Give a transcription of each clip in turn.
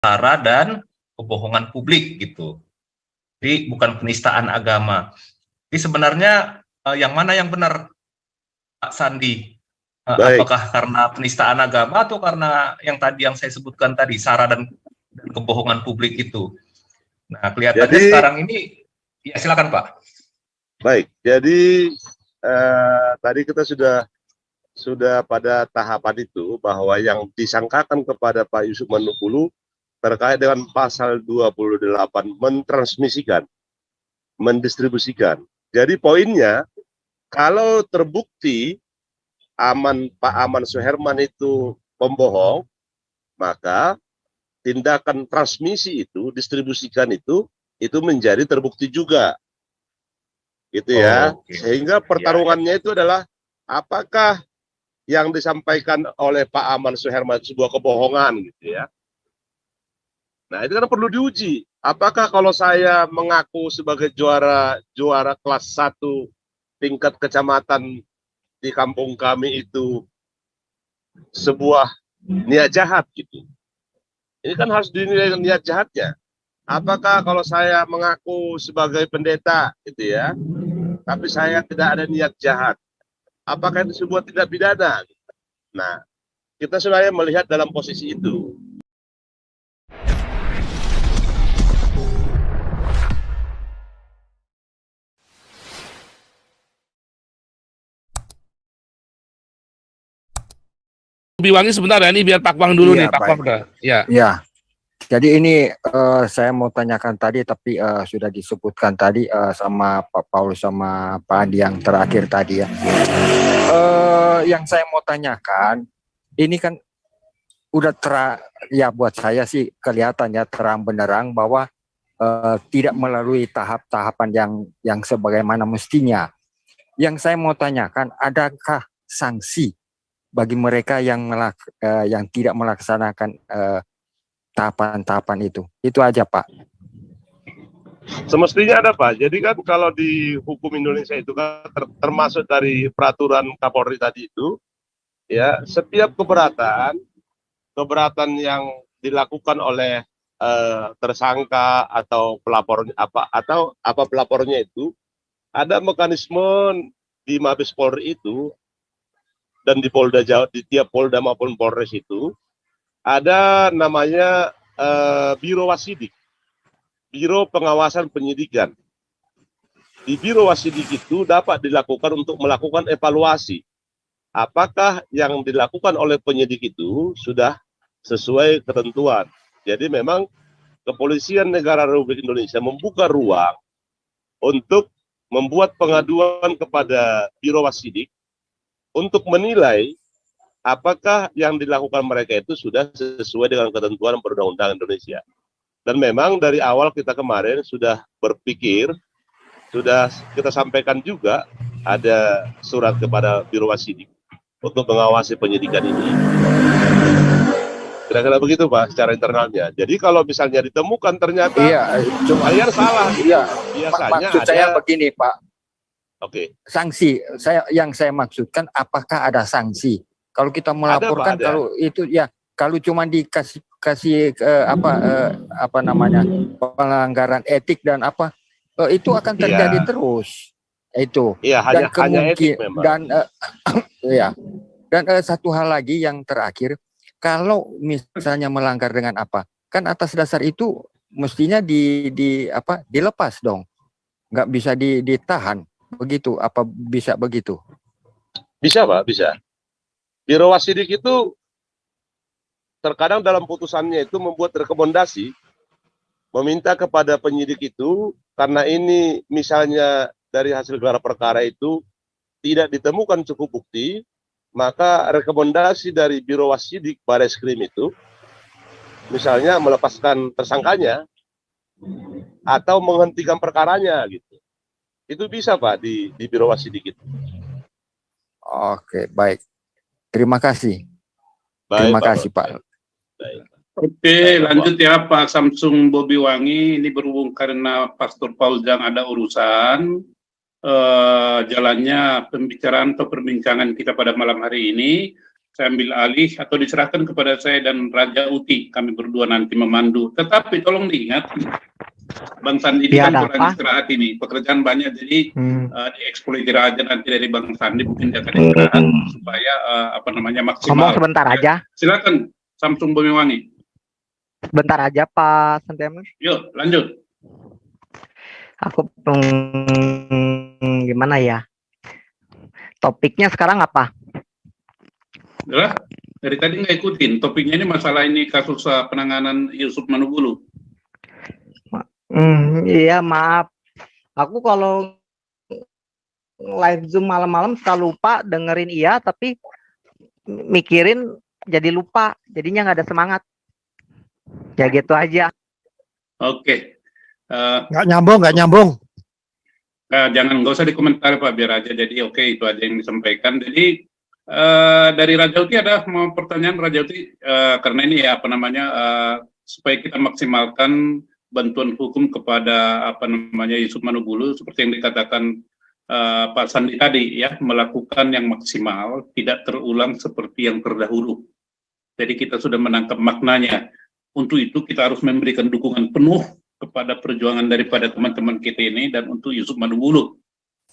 sara dan kebohongan publik gitu. Jadi bukan penistaan agama. Jadi sebenarnya yang mana yang benar, Pak Sandi? Apakah karena penistaan agama atau karena yang tadi yang saya sebutkan tadi, sara dan kebohongan publik itu? Nah, kelihatannya sekarang ini, ya silakan Pak. Baik, jadi tadi kita sudah pada tahapan itu bahwa yang disangkakan kepada Pak Yusuf Manukulu terkait dengan pasal 28 mentransmisikan, mendistribusikan. Jadi poinnya, kalau terbukti Pak Aman Suherman itu pembohong, maka tindakan transmisi itu, distribusikan itu menjadi terbukti juga. Gitu ya. Sehingga pertarungannya itu adalah apakah yang disampaikan oleh Pak Aman Suherman sebuah kebohongan gitu ya. Nah, itu kan perlu diuji. Apakah kalau saya mengaku sebagai juara kelas 1 tingkat kecamatan di kampung kami itu sebuah niat jahat gitu. Ini kan harus dinilai niat jahatnya. Apakah kalau saya mengaku sebagai pendeta gitu ya, tapi saya tidak ada niat jahat, apakah itu sebuah tindak pidana? Nah, kita sebenarnya melihat dalam posisi itu. Biwangi sebentar ya, ini biar Pak Wang dulu nih, Pak Wang udah. Ya. Jadi ini saya mau tanyakan tadi, tapi sudah disebutkan tadi sama Pak Paulus sama Pak Andi yang terakhir tadi ya. Yang saya mau tanyakan, ini kan udah ya buat saya sih kelihatannya terang benderang bahwa tidak melalui tahap-tahapan yang sebagaimana mestinya. Yang saya mau tanyakan, adakah sanksi bagi mereka yang tidak melaksanakan tahapan-tahapan itu? Itu aja Pak. Semestinya ada Pak. Jadi kan kalau di hukum Indonesia itu kan termasuk dari peraturan Kapolri tadi itu, ya setiap keberatan yang dilakukan oleh tersangka atau pelapornya apa pelapornya itu, ada mekanisme di Mabes Polri itu dan di Polda Jawa, di tiap Polda maupun Polres itu ada namanya Biro Wasidik, Biro Pengawasan Penyidikan. Di Biro Wasidik itu dapat dilakukan untuk melakukan evaluasi apakah yang dilakukan oleh penyidik itu sudah sesuai ketentuan. Jadi memang Kepolisian Negara Republik Indonesia membuka ruang untuk membuat pengaduan kepada Biro Wasidik untuk menilai apakah yang dilakukan mereka itu sudah sesuai dengan ketentuan perundang-undangan Indonesia. Dan memang dari awal kita kemarin sudah berpikir, sudah kita sampaikan juga ada surat kepada Biro Wasidik untuk mengawasi penyidikan ini. Kira-kira begitu Pak, secara internalnya. Jadi kalau misalnya ditemukan ternyata kalian salah, biasanya maksud saya begini Pak. Oke. Sanksi, yang saya maksudkan apakah ada sanksi? Kalau kita melaporkan, ada, Pak, kalau itu ya, kalau cuma dikasih apa namanya pelanggaran etik dan apa itu akan terjadi terus itu. Dan kemungkinan dan satu hal lagi yang terakhir, kalau misalnya melanggar dengan apa, kan atas dasar itu mestinya dilepas dong, nggak bisa ditahan. Begitu, apa bisa begitu? Bisa Pak, bisa. Biro Wasidik itu terkadang dalam putusannya itu membuat rekomendasi, meminta kepada penyidik itu, karena ini misalnya dari hasil gelar perkara itu tidak ditemukan cukup bukti, maka rekomendasi dari Biro Wasidik Bareskrim itu, misalnya melepaskan tersangkanya, atau menghentikan perkaranya gitu. Itu bisa Pak di Biro Wasidik itu. Oke, baik. Terima kasih. Baik, Terima kasih Pak. Baik. Oke, lanjut ya Pak Samsung Bobi Wangi. Ini berhubung karena Pastor Paul Jang ada urusan, jalannya pembicaraan atau perbincangan kita pada malam hari ini. saya ambil alih atau diserahkan kepada saya dan Raja Uti, kami berdua nanti memandu. Tetapi tolong diingat, Bang Sandi ini Ya, kan ada kurang apa? istirahat ini, pekerjaan banyak, jadi dieksploitir aja nanti dari Bang Sandi, mungkin dia akan Hmm. istirahat supaya Ngomong maksimal. sebentar Ya. aja, Silakan Samsung Bomiwangi. sebentar aja Pak Santiamer. Yuk lanjut. Aku gimana ya? Topiknya sekarang apa? Udah, dari tadi nggak ikutin. Topiknya ini masalah ini kasus penanganan Yusuf Manubulu. Iya maaf. Aku kalau live Zoom malam-malam suka lupa dengerin tapi mikirin jadi lupa. Jadinya nggak ada semangat. Ya gitu aja. Oke. Nggak nyambung. Jangan, nggak usah dikomentari Pak, biar aja. Jadi oke, itu aja yang disampaikan. Jadi dari Raja Uti ada mau pertanyaan Raja Uti, karena ini ya supaya kita maksimalkan bantuan hukum kepada Yusuf Manubulu seperti yang dikatakan Pak Sandi tadi ya, melakukan yang maksimal, tidak terulang seperti yang terdahulu. Jadi kita sudah menangkap maknanya. Untuk itu kita harus memberikan dukungan penuh kepada perjuangan daripada teman-teman kita ini dan untuk Yusuf Manubulu.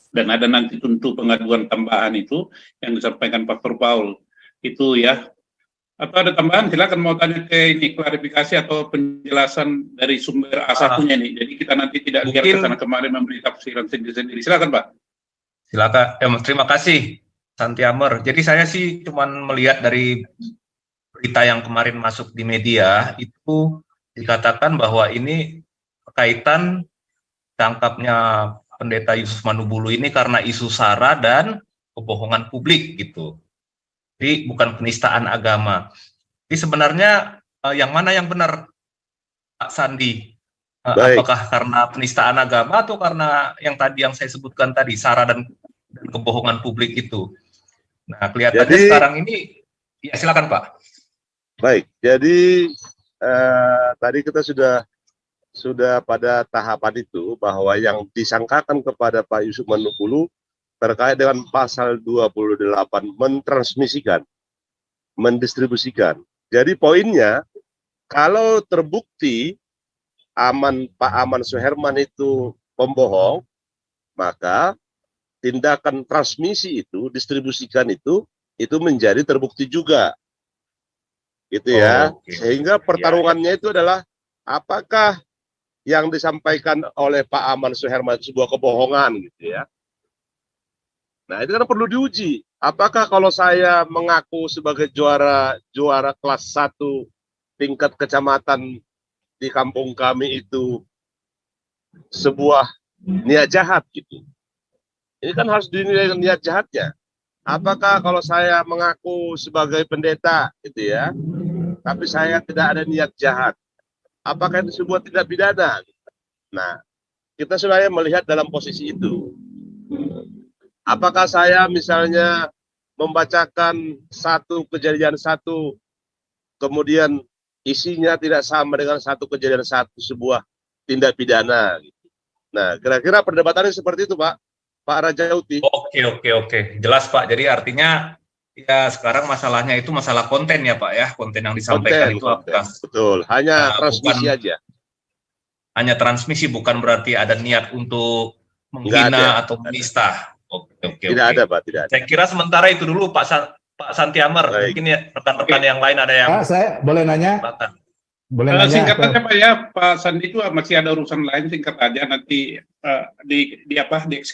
Dan ada nanti tentu pengaduan tambahan itu yang disampaikan Pastor Paul itu ya. Atau ada tambahan, silakan mau tanya ke ini klarifikasi atau penjelasan dari sumber A1-nya nih. Jadi kita nanti tidak lihat ke sana kemarin memberi tafsiran sendiri-sendiri. Silakan Pak. Silakan. Terima kasih Santiamer. Jadi saya sih cuman melihat dari berita yang kemarin masuk di media itu dikatakan bahwa ini kaitan tangkapnya Pendeta Yusuf Manubulu ini karena isu SARA dan kebohongan publik gitu. Jadi bukan penistaan agama. Jadi sebenarnya yang mana yang benar Pak Sandi? Apakah karena penistaan agama atau karena yang saya sebutkan tadi, SARA dan kebohongan publik itu? Nah, kelihatannya sekarang ini, ya silakan Pak. Baik, jadi tadi kita sudah pada tahapan itu bahwa yang disangkakan kepada Pak Yusuf Manubulu terkait dengan pasal 28 mentransmisikan, mendistribusikan. Jadi poinnya, kalau terbukti Pak Aman Suherman itu pembohong, maka tindakan transmisi itu, distribusikan itu menjadi terbukti juga. Gitu ya. Sehingga pertarungannya itu adalah apakah yang disampaikan oleh Pak Aman Suherman sebuah kebohongan gitu ya. Nah, itu kan perlu diuji. Apakah kalau saya mengaku sebagai juara kelas 1 tingkat kecamatan di kampung kami itu sebuah niat jahat gitu. Ini kan harus dinilai niat jahatnya. Apakah kalau saya mengaku sebagai pendeta gitu ya, tapi saya tidak ada niat jahat, apakah itu sebuah tindak pidana? Nah, kita sebenarnya melihat dalam posisi itu. Apakah saya misalnya membacakan satu kejadian satu, kemudian isinya tidak sama dengan satu kejadian satu sebuah tindak pidana? Nah, kira-kira perdebatannya seperti itu, Pak Raja Uti. Oke. Jelas Pak. Jadi artinya ya sekarang masalahnya itu masalah konten ya Pak ya. Konten yang disampaikan itu apakah betul, hanya transmisi aja. Hanya transmisi, bukan berarti ada niat untuk menghina atau menista. Oke. Tidak ada Pak, tidak ada. Saya kira sementara itu dulu Pak Santiamer. Baik. Mungkin ya rekan-rekan yang lain ada yang Saya boleh nanya? Boleh nanya? Singkat aja Pak ya, Pak Sandi itu masih ada urusan lain, singkat aja nanti di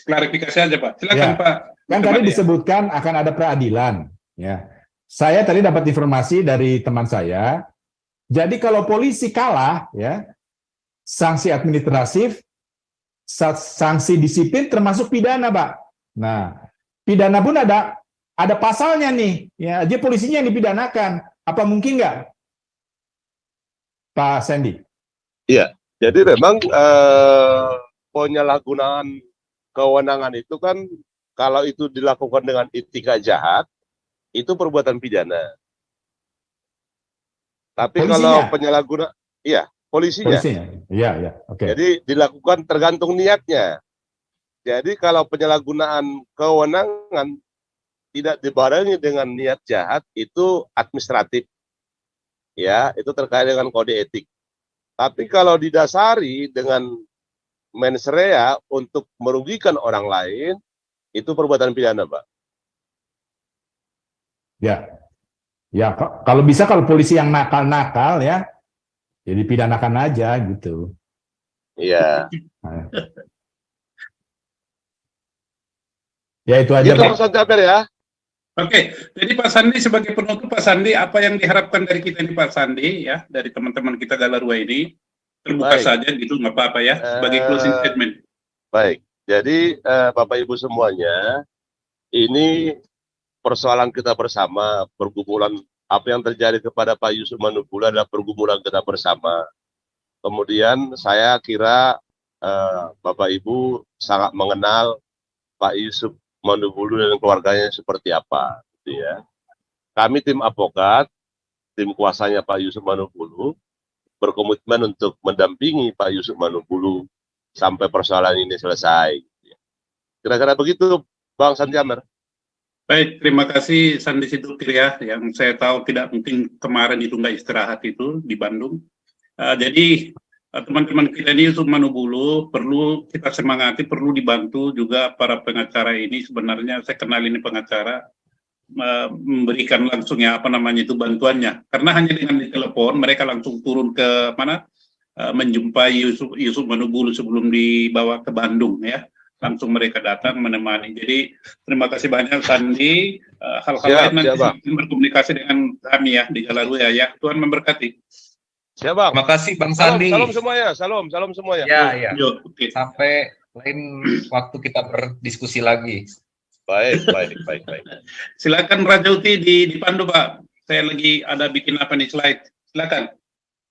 klarifikasi aja Pak. Silakan Ya. Pak. Kan tadi disebutkan akan ada peradilan, ya. Saya tadi dapat informasi dari teman saya. Jadi kalau polisi kalah, ya, sanksi administratif, sanksi disiplin termasuk pidana, Pak. Nah, pidana pun ada pasalnya nih, ya. Dia polisinya yang dipidanakan. Apa mungkin nggak, Pak Sandi? Iya. Jadi memang penyalahgunaan kewenangan itu kan kalau itu dilakukan dengan itikad jahat, itu perbuatan pidana. Tapi kalau penyalahguna, iya, polisinya. Iya, oke. Jadi dilakukan tergantung niatnya. Jadi kalau penyalahgunaan kewenangan tidak dibarengi dengan niat jahat itu administratif, ya, itu terkait dengan kode etik. Tapi kalau didasari dengan mens rea untuk merugikan orang lain, itu perbuatan pidana, Pak. Ya, ya kalau bisa kalau polisi yang nakal-nakal ya, jadi pidanakan aja gitu. Iya. Ya itu aja Gitu, Pak. Mas Santiamer ya. Oke, jadi Pak Sandi sebagai penutup, Pak Sandi, apa yang diharapkan dari kita ini Pak Sandi, ya, dari teman-teman kita Galarua ini, terbuka Baik. saja gitu, nggak apa-apa ya, sebagai closing statement. Baik, jadi Bapak Ibu semuanya, ini persoalan kita bersama, pergumulan apa yang terjadi kepada Pak Yusuf Manubulu adalah pergumulan kita bersama. Kemudian saya kira Bapak Ibu sangat mengenal Pak Yusuf Manubulu dan keluarganya seperti apa, gitu ya. Kami tim advokat, tim kuasanya Pak Yusuf Manubulu, berkomitmen untuk mendampingi Pak Yusuf Manubulu sampai persoalan ini selesai. Kira-kira begitu, Bang Santiamer. Baik, terima kasih Sandi Sidukir ya, yang saya tahu tidak mungkin kemarin itu nggak istirahat itu di Bandung. Jadi teman-teman kita ini Yusuf Manubulu perlu kita semangati, perlu dibantu juga para pengacara ini. Sebenarnya saya kenal ini pengacara, memberikan langsung ya apa namanya itu bantuannya, karena hanya dengan ditelepon mereka langsung turun ke mana, menjumpai Yusuf Manubulu sebelum dibawa ke Bandung ya, langsung mereka datang menemani. Jadi terima kasih banyak Sandi. Hal-hal lain nanti berkomunikasi dengan kami ya di Galarua ya. Tuhan memberkati. Siap, Bang. Terima kasih Bang Salam, Sandi. salam semuanya, salam semuanya. Ya. Yo, oke. Sampai lain waktu kita berdiskusi lagi. Baik. Silakan Raja Uti dipandu Pak. Saya lagi ada bikin apa nih slide. Silakan.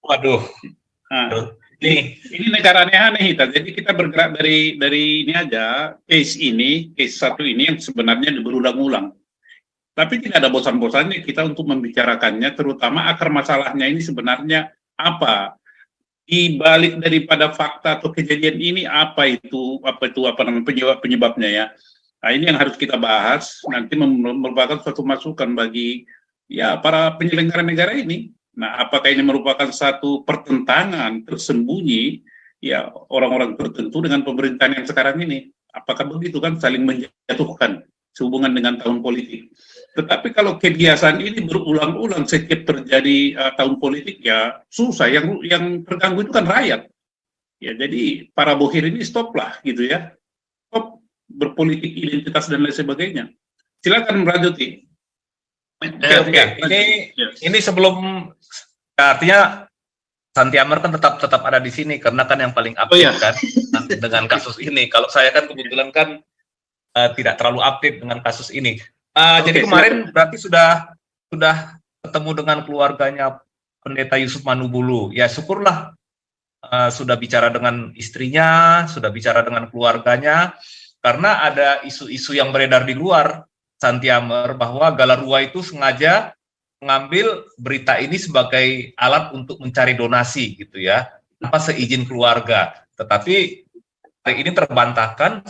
Waduh. Nah, ini negara aneh-aneh kita. Jadi kita bergerak dari ini aja, case satu ini yang sebenarnya berulang-ulang. Tapi tidak ada bosan-bosannya kita untuk membicarakannya, terutama akar masalahnya ini sebenarnya apa? Di balik daripada fakta atau kejadian ini apa namanya penyebabnya ya. Nah, ini yang harus kita bahas, nanti merupakan suatu masukan bagi ya para penyelenggara negara ini. Nah, apakah ini merupakan satu pertentangan tersembunyi ya orang-orang tertentu dengan pemerintahan yang sekarang ini? Apakah begitu kan, saling menjatuhkan sehubungan dengan tahun politik? Tetapi kalau kebiasaan ini berulang-ulang setiap terjadi tahun politik ya susah, yang terganggu itu kan rakyat. Ya, jadi para bohir ini stoplah gitu ya. Stop berpolitik identitas dan lain sebagainya. Silakan Rajuti. Oke. Ini sebelum, artinya Santiamer kan tetap ada di sini karena kan yang paling update kan dengan kasus ini. Kalau saya kan kebetulan kan tidak terlalu update dengan kasus ini. Jadi kemarin berarti sudah ketemu dengan keluarganya Pendeta Yusuf Manubulu. Ya syukurlah, sudah bicara dengan istrinya, sudah bicara dengan keluarganya, karena ada isu-isu yang beredar di luar Santiamer bahwa Galarua itu sengaja mengambil berita ini sebagai alat untuk mencari donasi gitu ya, tanpa seizin keluarga. Tetapi hari ini terbantahkan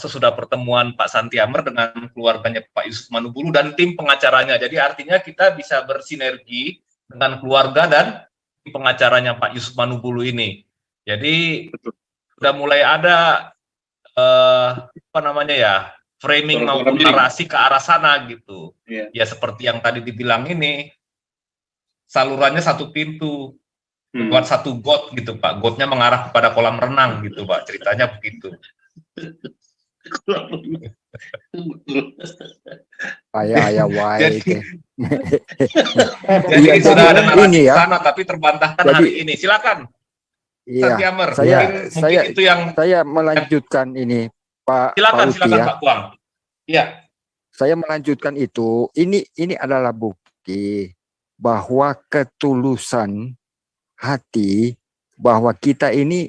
sesudah pertemuan Pak Santiamer dengan keluarganya Pak Yusuf Manubulu dan tim pengacaranya. Jadi artinya kita bisa bersinergi dengan keluarga dan tim pengacaranya Pak Yusuf Manubulu ini. Jadi sudah mulai ada framing maupun narasi ke arah sana gitu. Ya seperti yang tadi dibilang ini, salurannya satu pintu. Buat satu got gitu Pak, gotnya mengarah kepada kolam renang gitu Pak, ceritanya begitu. Jadi sudah ada narasi sana tapi terbantahkan hari ini. Silakan. Iya, Santiamer, saya melanjutkan ini Pak. Silakan ya. Pak Kuang. Iya. Saya melanjutkan itu. Ini adalah bukti bahwa ketulusan hati, bahwa kita ini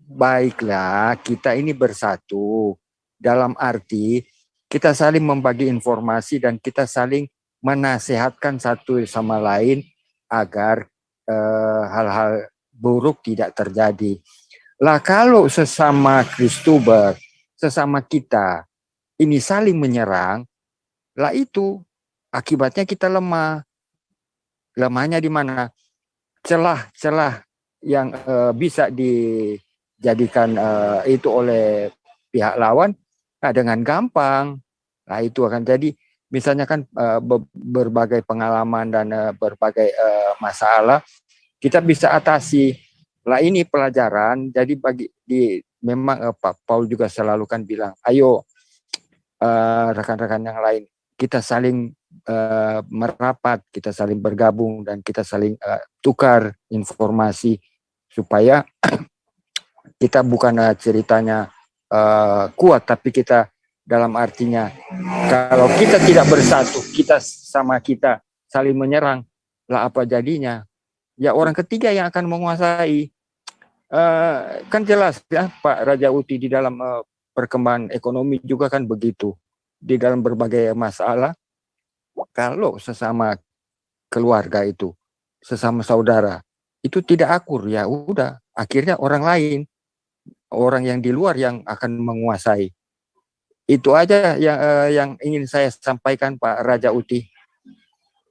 baiklah, kita ini bersatu dalam arti kita saling membagi informasi dan kita saling menasehatkan satu sama lain agar hal-hal buruk tidak terjadi. Lah kalau sesama Kristuber, sesama kita ini saling menyerang, Lah itu akibatnya kita lemah. Lemahnya di mana? Celah-celah yang bisa dijadikan itu oleh pihak lawan, nah dengan gampang. Nah itu akan jadi, misalnya kan berbagai pengalaman dan berbagai masalah kita bisa atasi. Lah ini pelajaran. Jadi memang Pak Paul juga selalu kan bilang, ayo rekan-rekan yang lain, kita saling merapat, kita saling bergabung, dan kita saling tukar informasi supaya kita bukan ceritanya kuat, tapi kita dalam artinya kalau kita tidak bersatu, kita sama kita saling menyerang, lah apa jadinya? Ya orang ketiga yang akan menguasai. Kan jelas ya Pak Raja Uti, di dalam perkembangan ekonomi juga kan begitu. Di dalam berbagai masalah, kalau sesama keluarga itu, sesama saudara, itu tidak akur, ya udah, akhirnya orang lain, orang yang di luar yang akan menguasai. Itu aja yang ingin saya sampaikan Pak Raja Uti.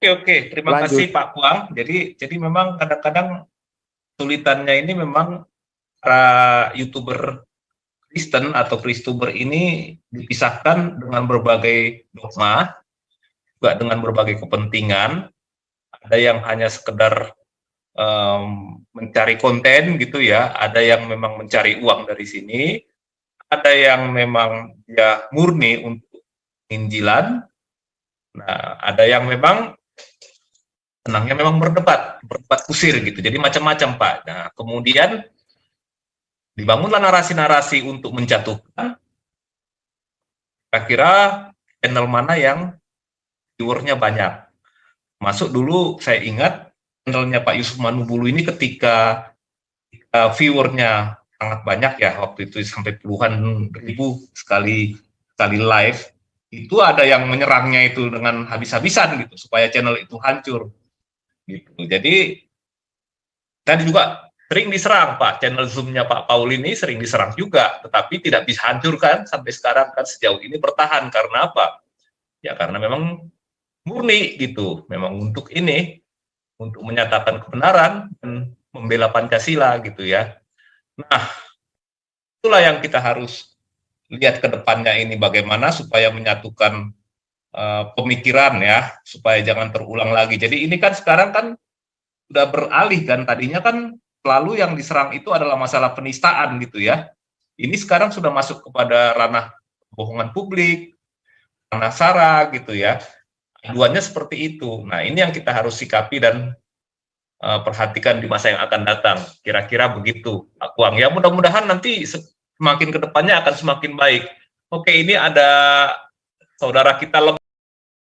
Oke, terima Lanjut. kasih Pak Kuang. Jadi memang kadang-kadang sulitannya ini memang para YouTuber Kristen atau Kristuber ini dipisahkan dengan berbagai dogma, juga dengan berbagai kepentingan. Ada yang hanya sekedar mencari konten gitu ya, ada yang memang mencari uang dari sini, ada yang memang ya murni untuk injilan. Nah, ada yang memang senangnya memang berdebat kusir gitu. Jadi macam-macam Pak. Nah, kemudian dibangunlah narasi-narasi untuk menjatuhkan. Kira-kira channel mana yang viewernya banyak. Masuk dulu saya ingat channelnya Pak Yusuf Manubulu ini ketika viewernya sangat banyak ya, waktu itu sampai puluhan ribu sekali live, itu ada yang menyerangnya itu dengan habis-habisan gitu supaya channel itu hancur gitu. Jadi tadi juga sering diserang Pak, channel Zoom-nya Pak Paul ini sering diserang juga, tetapi tidak bisa hancurkan sampai sekarang kan, sejauh ini bertahan. Karena apa? Ya karena memang murni gitu, memang untuk ini, untuk menyatakan kebenaran dan membela Pancasila gitu ya. Nah, itulah yang kita harus lihat ke depannya ini, bagaimana supaya menyatukan pemikiran ya, supaya jangan terulang lagi. Jadi ini kan sekarang kan sudah beralih kan, tadinya kan selalu yang diserang itu adalah masalah penistaan gitu ya. Ini sekarang sudah masuk kepada ranah kebohongan publik, ranah SARA gitu ya. Aduannya seperti itu. Nah, ini yang kita harus sikapi dan perhatikan di masa yang akan datang. Kira-kira begitu, Pak Kuang. Ya mudah-mudahan nanti semakin ke depannya akan semakin baik. Oke, ini ada saudara kita